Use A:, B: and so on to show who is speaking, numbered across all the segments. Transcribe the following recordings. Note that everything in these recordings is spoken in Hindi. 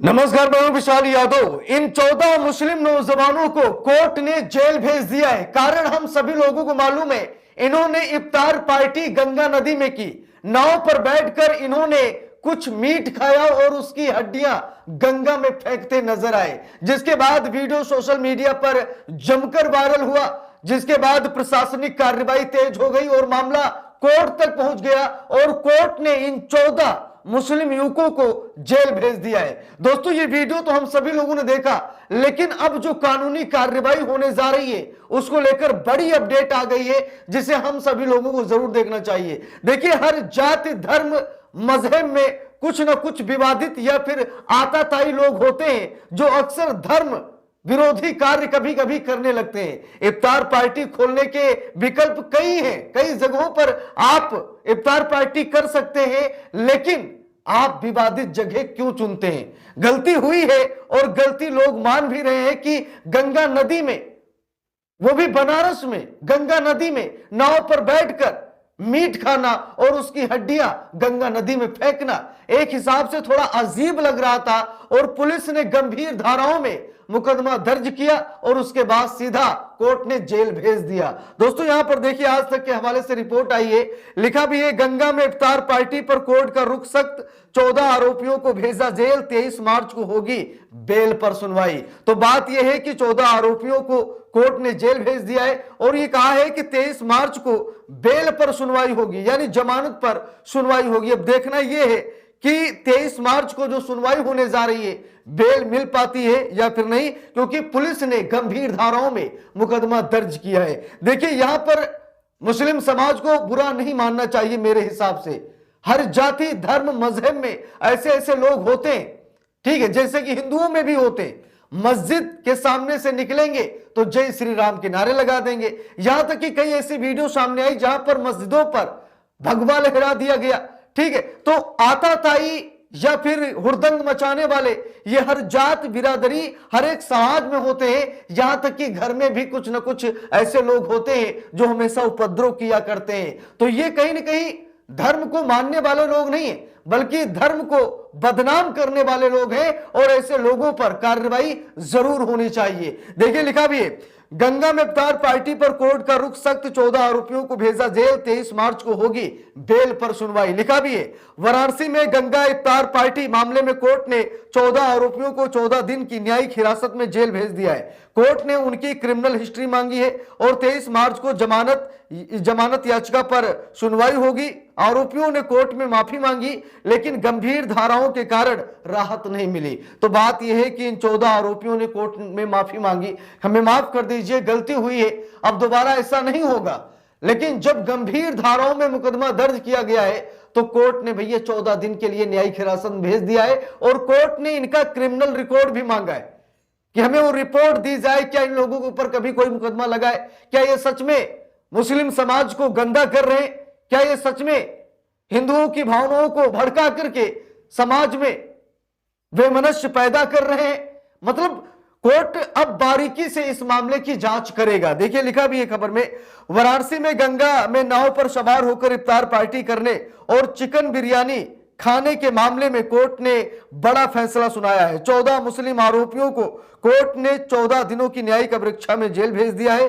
A: नमस्कार, मैं हूं विशाल यादव। इन 14 मुस्लिम नौजवानों को कोर्ट ने जेल भेज दिया है। कारण हम सभी लोगों को मालूम है। इन्होंने इफ्तार पार्टी गंगा नदी में की। नाव पर बैठकर इन्होंने कुछ मीट खाया और उसकी हड्डियां गंगा में फेंकते नजर आए, जिसके बाद वीडियो सोशल मीडिया पर जमकर वायरल हुआ। जिसके बाद प्रशासनिक कार्रवाई तेज हो गई और मामला कोर्ट तक पहुंच गया और कोर्ट ने इन 14 मुस्लिम युवकों को जेल भेज दिया है। दोस्तों, ये वीडियो तो हम सभी लोगों ने देखा, लेकिन अब जो कानूनी कार्रवाई होने जा रही है उसको लेकर बड़ी अपडेट आ गई है, जिसे हम सभी लोगों को जरूर देखना चाहिए। देखिए, हर जाति धर्म मजहब में कुछ ना कुछ विवादित या फिर आताताई लोग होते हैं जो अक्सर धर्म विरोधी कार्य कभी कभी करने लगते हैं। इफ्तार पार्टी खोलने के विकल्प कई हैं, कई जगहों पर आप इफ्तार पार्टी कर सकते हैं, लेकिन आप विवादित जगह क्यों चुनते हैं? गलती हुई है और गलती लोग मान भी रहे हैं कि गंगा नदी में, वो भी बनारस में गंगा नदी में नाव पर बैठकर मीट खाना और उसकी हड्डियां गंगा नदी में फेंकना एक हिसाब से थोड़ा अजीब लग रहा था और पुलिस ने गंभीर धाराओं में मुकदमा दर्ज किया और उसके बाद सीधा कोर्ट ने जेल भेज दिया। दोस्तों, यहां पर देखिए, आज तक के हवाले से रिपोर्ट आई है, लिखा भी है, गंगा में इफ्तार पार्टी पर कोर्ट का रुख सख्त, 14 आरोपियों को भेजा जेल, 23 मार्च को होगी बेल पर सुनवाई। तो बात यह है कि 14 आरोपियों को कोर्ट ने जेल भेज दिया है और यह कहा है कि 23 मार्च को बेल पर सुनवाई होगी, यानी जमानत पर सुनवाई होगी। अब देखना यह है कि 23 मार्च को जो सुनवाई होने जा रही है, बेल मिल पाती है या फिर नहीं, क्योंकि पुलिस ने गंभीर धाराओं में मुकदमा दर्ज किया है। देखिए, यहां पर मुस्लिम समाज को बुरा नहीं मानना चाहिए मेरे हिसाब से। हर जाति धर्म मजहब में ऐसे ऐसे लोग होते हैं, ठीक है, जैसे कि हिंदुओं में भी होते हैं। मस्जिद के सामने से निकलेंगे तो जय श्री राम के नारे लगा देंगे। यहां तक कि कई ऐसी वीडियो सामने आई जहां पर मस्जिदों पर भगवा लहरा दिया गया, ठीक है। तो आताताई या फिर हुड़दंग मचाने वाले ये हर जात बिरादरी हर एक समाज में होते हैं। यहां तक कि घर में भी कुछ ना कुछ ऐसे लोग होते हैं जो हमेशा उपद्रव किया करते हैं। तो ये कहीं ना कहीं धर्म को मानने वाले लोग नहीं है, बल्कि धर्म को बदनाम करने वाले लोग हैं और ऐसे लोगों पर कार्रवाई जरूर होनी चाहिए। देखिए, लिखा भी है, गंगा में इफ्तार पार्टी पर कोर्ट का रुख सख्त, 14 आरोपियों को भेजा जेल, 23 मार्च को होगी बेल पर सुनवाई। लिखा भी है, वाराणसी में गंगा इफ्तार पार्टी मामले में कोर्ट ने 14 आरोपियों को 14 दिन की न्यायिक हिरासत में जेल भेज दिया है। कोर्ट ने उनकी क्रिमिनल हिस्ट्री मांगी है और 23 मार्च को जमानत याचिका पर सुनवाई होगी। आरोपियों ने कोर्ट में माफी मांगी, लेकिन गंभीर धाराओं के कारण राहत नहीं मिली। तो बात यह है कि इन 14 आरोपियों ने कोर्ट में माफी मांगी, हमें माफ कर दीजिए, गलती हुई है, अब दोबारा ऐसा नहीं होगा। लेकिन जब गंभीर धाराओं में मुकदमा दर्ज किया गया है तो कोर्ट ने भैया 14 दिन के लिए न्यायिक हिरासत में भेज दिया है और कोर्ट ने इनका क्रिमिनल रिकॉर्ड भी मांगा है कि हमें वो रिपोर्ट दी जाए, क्या इन लोगों के ऊपर कभी कोई मुकदमा लगा है, क्या ये सच में मुस्लिम समाज को गंदा कर रहे हैं, क्या ये सच में हिंदुओं की भावनाओं को भड़का करके समाज में वैमनस्य पैदा कर रहे हैं। मतलब कोर्ट अब बारीकी से इस मामले की जांच करेगा। देखिए, लिखा भी है खबर में, वाराणसी में गंगा में नाव पर सवार होकर इफ्तार पार्टी करने और चिकन बिरयानी खाने के मामले में कोर्ट ने बड़ा फैसला सुनाया है। 14 मुस्लिम आरोपियों को कोर्ट ने 14 दिनों की न्यायिक परीक्षा में जेल भेज दिया है।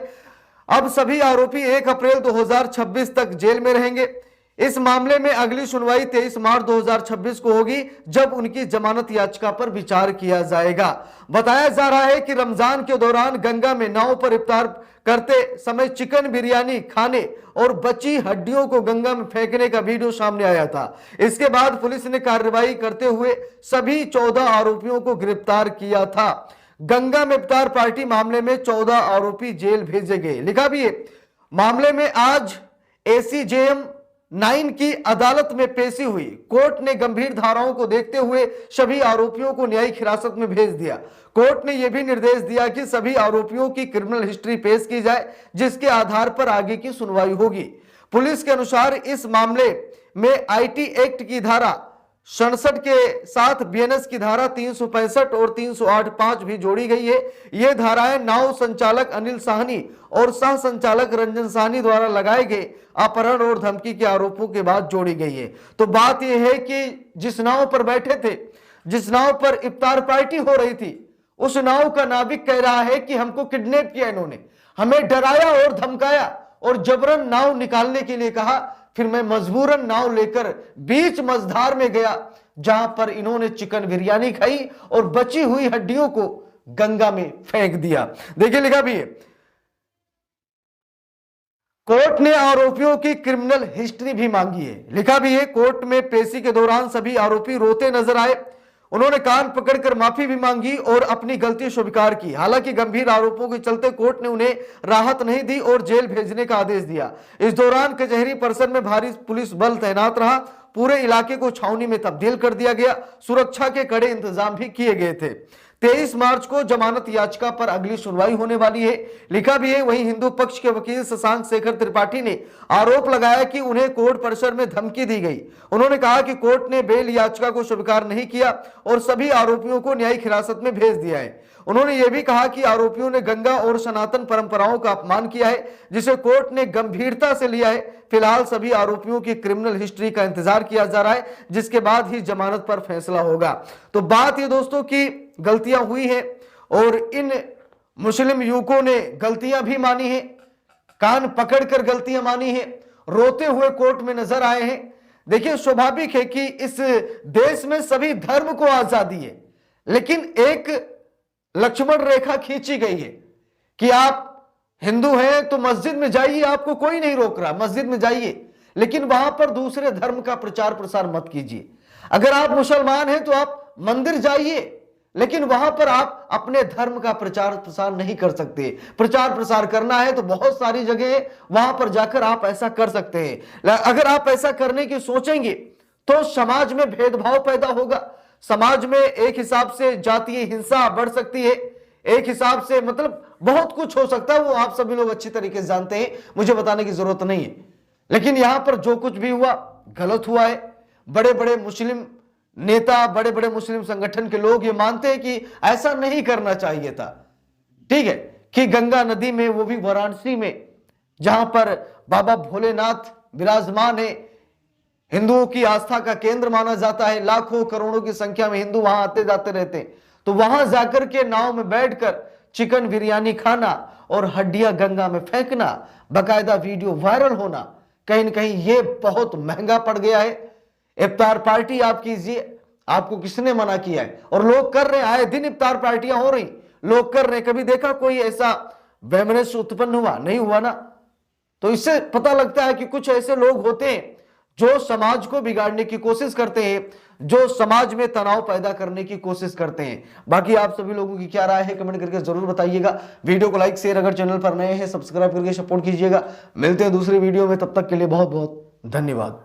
A: अब सभी आरोपी 1 अप्रैल 2026 तक जेल में रहेंगे। इस मामले में अगली सुनवाई 23 मार्च 2026 को होगी, जब उनकी जमानत याचिका पर विचार किया जाएगा। बताया जा रहा है कि रमजान के दौरान गंगा में नाव पर इफ्तार करते समय चिकन बिरयानी खाने और बची हड्डियों को गंगा में फेंकने का वीडियो सामने आया था। इसके बाद पुलिस ने कार्रवाई करते हुए सभी 14 आरोपियों को गिरफ्तार किया था। गंगा में इफ्तार पार्टी मामले में 14 आरोपी जेल भेजे गए। लिखा भी है, मामले में आज ACJM 9 की अदालत में पेशी हुई। कोर्ट ने गंभीर धाराओं को देखते हुए सभी आरोपियों को न्यायिक हिरासत में भेज दिया। कोर्ट ने यह भी निर्देश दिया कि सभी आरोपियों की क्रिमिनल हिस्ट्री पेश की जाए, जिसके आधार पर आगे की सुनवाई होगी। पुलिस के अनुसार इस मामले में IT एक्ट की धारा 67 के साथ BNS की धारा 365 और 308(5) भी जोड़ी गई है। ये धाराएं नाव संचालक अनिल साहनी और सह संचालक रंजन साहनी द्वारा लगाए गए अपहरण और धमकी के आरोपों के बाद जोड़ी गई है। तो बात यह है कि जिस नाव पर बैठे थे जिस नाव पर इफ्तार पार्टी हो रही थी, उस नाव का नाविक कह रहा है कि हमको किडनैप किया इन्होंने, हमें डराया और धमकाया और जबरन नाव निकालने के लिए कहा। फिर मैं मजबूरन नाव लेकर बीच मझधार में गया, जहां पर इन्होंने चिकन बिरयानी खाई और बची हुई हड्डियों को गंगा में फेंक दिया। देखिए लिखा भी है, कोर्ट ने आरोपियों की क्रिमिनल हिस्ट्री भी मांगी है। लिखा भी है, कोर्ट में पेशी के दौरान सभी आरोपी रोते नजर आए। उन्होंने कान पकड़कर माफी भी मांगी और अपनी गलती स्वीकार की। हालांकि गंभीर आरोपों के चलते कोर्ट ने उन्हें राहत नहीं दी और जेल भेजने का आदेश दिया। इस दौरान कचहरी परिसर में भारी पुलिस बल तैनात रहा। पूरे इलाके को छावनी में तब्दील कर दिया गया। सुरक्षा के कड़े इंतजाम भी किए गए थे। 23 मार्च को जमानत याचिका पर अगली सुनवाई होने वाली है। लिखा भी है, वहीं हिंदू पक्ष के वकील शशांक शेखर त्रिपाठी ने आरोप लगाया कि उन्हें कोर्ट परिसर में धमकी दी गई। उन्होंने कहा कि कोर्ट ने बेल याचिका को स्वीकार नहीं किया और सभी आरोपियों को न्यायिक हिरासत में भेज दिया है। उन्होंने यह भी कहा कि आरोपियों ने गंगा और सनातन परंपराओं का अपमान किया है, जिसे कोर्ट ने गंभीरता से लिया है। फिलहाल सभी आरोपियों की क्रिमिनल हिस्ट्री का इंतजार किया जा रहा है, जिसके बाद ही जमानत पर फैसला होगा। तो बात ये दोस्तों की गलतियां हुई हैं और इन मुस्लिम युवकों ने गलतियां भी मानी है, कान पकड़कर गलतियां मानी है, रोते हुए कोर्ट में नजर आए हैं। देखिए, स्वाभाविक है कि इस देश में सभी धर्म को आजादी है, लेकिन एक लक्ष्मण रेखा खींची गई है कि आप हिंदू हैं तो मस्जिद में जाइए, आपको कोई नहीं रोक रहा, मस्जिद में जाइए, लेकिन वहां पर दूसरे धर्म का प्रचार प्रसार मत कीजिए। अगर आप मुसलमान हैं तो आप मंदिर जाइए, लेकिन वहां पर आप अपने धर्म का प्रचार प्रसार नहीं कर सकते। प्रचार प्रसार करना है तो बहुत सारी जगह है, वहां पर जाकर आप ऐसा कर सकते हैं। अगर आप ऐसा करने की सोचेंगे तो समाज में भेदभाव पैदा होगा, समाज में एक हिसाब से जातीय हिंसा बढ़ सकती है, एक हिसाब से मतलब बहुत कुछ हो सकता है, वो आप सभी लोग अच्छी तरीके से जानते हैं, मुझे बताने की जरूरत नहीं है। लेकिन यहां पर जो कुछ भी हुआ गलत हुआ है। बड़े बड़े मुस्लिम नेता, बड़े बड़े मुस्लिम संगठन के लोग ये मानते हैं कि ऐसा नहीं करना चाहिए था, ठीक है, कि गंगा नदी में, वो भी वाराणसी में, जहां पर बाबा भोलेनाथ विराजमान है, हिंदुओं की आस्था का केंद्र माना जाता है, लाखों करोड़ों की संख्या में हिंदू वहां आते जाते रहते हैं, तो वहां जाकर के नाव में बैठकर चिकन बिरयानी खाना और हड्डियां गंगा में फेंकना, बकायदा वीडियो वायरल होना, कहीं न कहीं ये बहुत महंगा पड़ गया है। इफ्तार पार्टी आप कीजिए, आपको किसने मना किया है? और लोग कर रहे हैं, आए दिन इफ्तार पार्टियां हो रही, लोग कर रहे हैं। कभी देखा कोई ऐसा वैमनस्य उत्पन्न हुआ? नहीं हुआ ना। तो इससे पता लगता है कि कुछ ऐसे लोग होते हैं जो समाज को बिगाड़ने की कोशिश करते हैं, जो समाज में तनाव पैदा करने की कोशिश करते हैं। बाकी आप सभी लोगों की क्या राय है कमेंट करके जरूर बताइएगा। वीडियो को लाइक शेयर, अगर चैनल पर नए हैं सब्सक्राइब करके सपोर्ट कीजिएगा। मिलते हैं दूसरी वीडियो में, तब तक के लिए बहुत बहुत धन्यवाद।